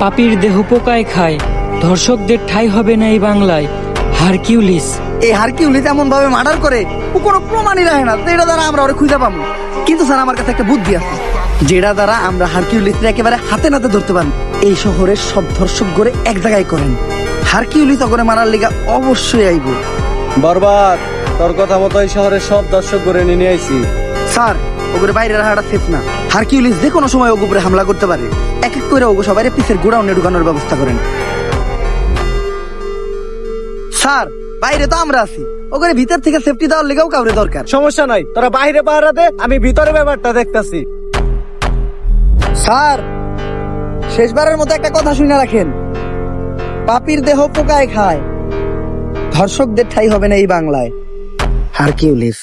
পাপীর দেহ পোকায় খায়, ধর্ষকদের ঠাঁই হবে না এই বাংলায়। হারকিউলিস। এই হারকিউলিস এমন ভাবে মার্ডার করে ও কোনো প্রমাণই রাখে না, যেটা দ্বারা আমরা ওরে খুঁজে পাবো। কিন্তু স্যার আমার কাছে একটা বুদ্ধি আছে, যেটা দ্বারা আমরা হারকিউলিসকে একেবারে হাতে নাতে ধরতে পারবো। এই শহরের সব ধর্ষক করে এক জায়গায় করেন, হারকিউলিস ওগরে মারার লিগা অবশ্যই আইব। বরবাদ, তোর কথা মতো এই শহরের সব দর্শক করে নিয়ে আইছি। স্যার ওগরে বাইরে রাখাটা সেফ না, হারকিউলিস যে কোনো সময় ওগো উপরে হামলা করতে পারে। এক এক করে ওগো সবাই পিসের গোডাউনে ঢুকানোর ব্যবস্থা করেন। স্যার বাইরে তো আমরা আছি, ওগরে ভিতর থেকে সেফটি দেওয়ার লেগেও কাউরে দরকার। সমস্যা নাই, তোরা বাইরে পাহারা দে, আমি ভিতরে ব্যাপারটা দেখতাছি। স্যার শেষবারের মতো একটা কথা শুনে রাখেন, পাপীর দেহ পোকায় খায়, ধর্ষকদের ঠাঁই হবে না এই বাংলায়। হারকিউলিস।